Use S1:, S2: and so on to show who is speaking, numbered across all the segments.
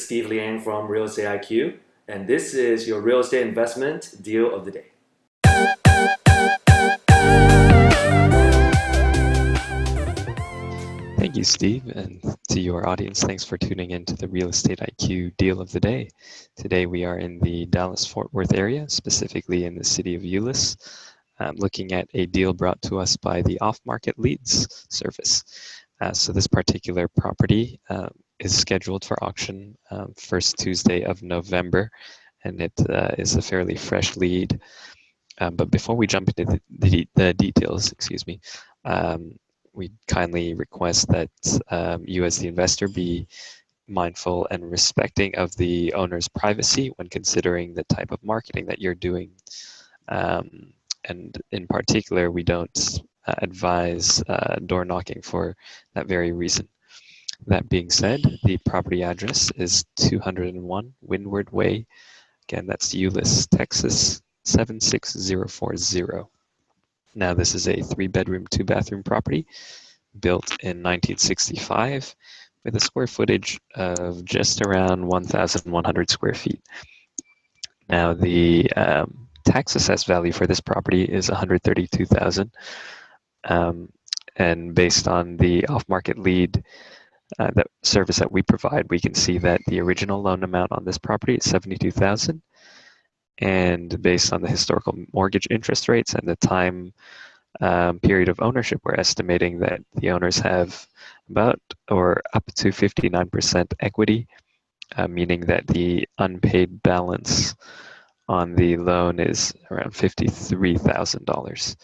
S1: Steve Liang from Real Estate IQ, and this is your real estate investment deal of the day.
S2: Thank you, Steve, and to your audience, thanks for tuning in to the Real Estate IQ Deal of the Day. Today we are in the Dallas-Fort Worth area, specifically in the city of Euless, looking at a deal brought to us by the Off-Market Leads service. So this particular property is scheduled for auction first Tuesday of November, and it is a fairly fresh lead. But before we jump into the details, we kindly request that you as the investor be mindful and respecting of the owner's privacy when considering the type of marketing that you're doing. And in particular, we don't advise door knocking for that very reason. That being said, the property address is 201 Windward Way. Again, that's Euless, Texas, 76040. Now, this is a 3-bedroom, 2-bathroom property built in 1965 with a square footage of just around 1,100 square feet. Now, the tax assessed value for this property is $132,000, and based on the off-market lead that service that we provide, we can see that the original loan amount on this property is $72,000. And based on the historical mortgage interest rates and the time period of ownership, we're estimating that the owners have about or up to 59% equity, meaning that the unpaid balance on the loan is around $53,000.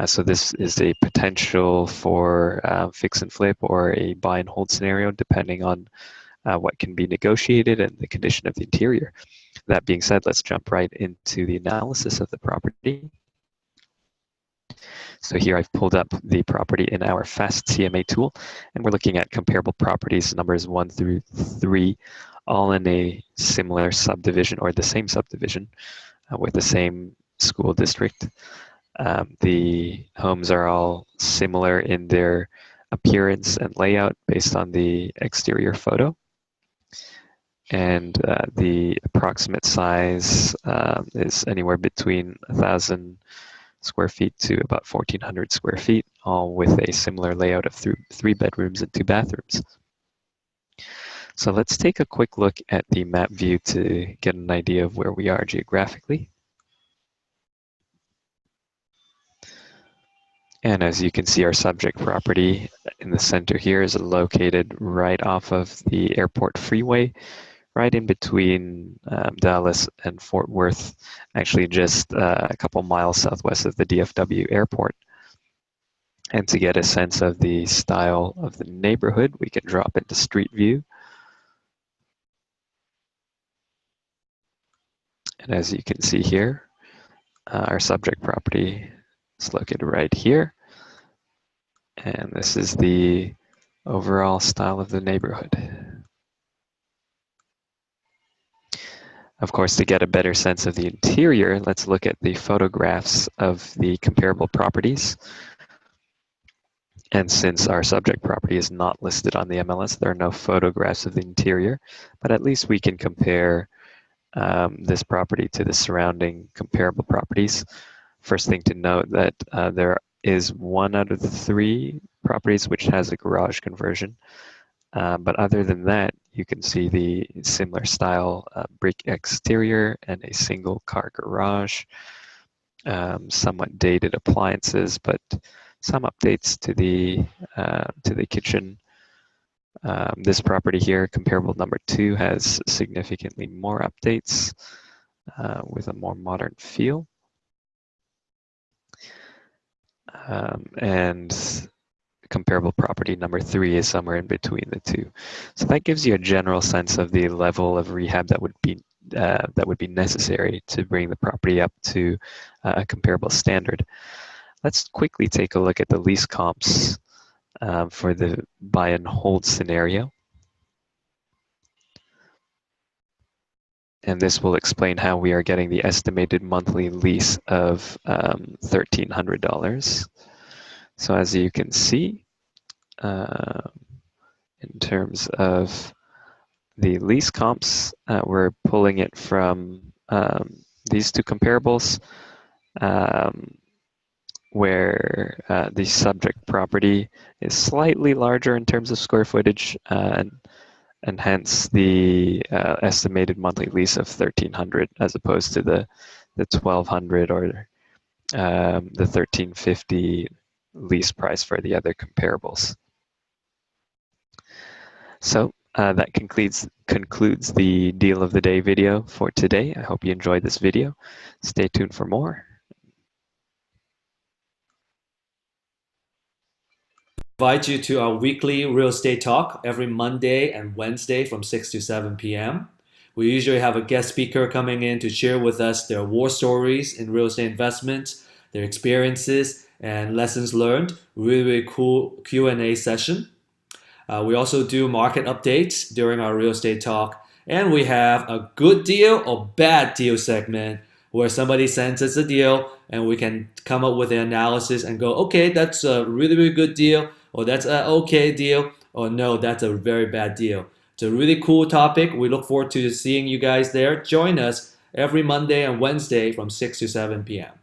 S2: So this is a potential for fix and flip or a buy and hold scenario, depending on what can be negotiated and the condition of the interior. That being said, let's jump right into the analysis of the property. So here I've pulled up the property in our Fast CMA tool, and we're looking at comparable properties numbers 1 through 3, all in a similar subdivision or the same subdivision with the same school district. The homes are all similar in their appearance and layout based on the exterior photo. And the approximate size is anywhere between 1,000 square feet to about 1,400 square feet, all with a similar layout of 3 bedrooms and 2 bathrooms. So let's take a quick look at the map view to get an idea of where we are geographically. And as you can see, our subject property in the center here is located right off of the airport freeway, right in between Dallas and Fort Worth, actually just a couple miles southwest of the DFW airport. And to get a sense of the style of the neighborhood, we can drop into Street View. And as you can see here, our subject property is located right here. And this is the overall style of the neighborhood. Of course, to get a better sense of the interior, let's look at the photographs of the comparable properties. And since our subject property is not listed on the MLS, there are no photographs of the interior, but at least we can compare this property to the surrounding comparable properties. First thing to note that there is 1 out of the 3 properties which has a garage conversion. But other than that, you can see the similar style brick exterior and a single car garage, somewhat dated appliances, but some updates to the kitchen. This property here, comparable number 2, has significantly more updates with a more modern feel. And comparable property number 3 is somewhere in between the 2. So that gives you a general sense of the level of rehab that would be necessary to bring the property up to a comparable standard. Let's quickly take a look at the lease comps for the buy and hold scenario. And this will explain how we are getting the estimated monthly lease of $1,300. So as you can see, in terms of the lease comps, we're pulling it from these two comparables, where the subject property is slightly larger in terms of square footage, and hence the estimated monthly lease of 1,300 as opposed to the 1,200 or the 1,350 lease price for the other comparables. So that concludes the deal of the day video for today. I hope you enjoyed this video. Stay tuned for more.
S1: Invite you to our weekly real estate talk every Monday and Wednesday from 6 to 7 p.m. We usually have a guest speaker coming in to share with us their war stories in real estate investment, their experiences and lessons learned. Really cool Q&A session. We also do market updates during our real estate talk, and we have a good deal or bad deal segment where somebody sends us a deal and we can come up with an analysis and go, okay, that's a really, really good deal, or that's an okay deal, or no, that's a very bad deal. It's a really cool topic. We look forward to seeing you guys there. Join us every Monday and Wednesday from 6 to 7 p.m.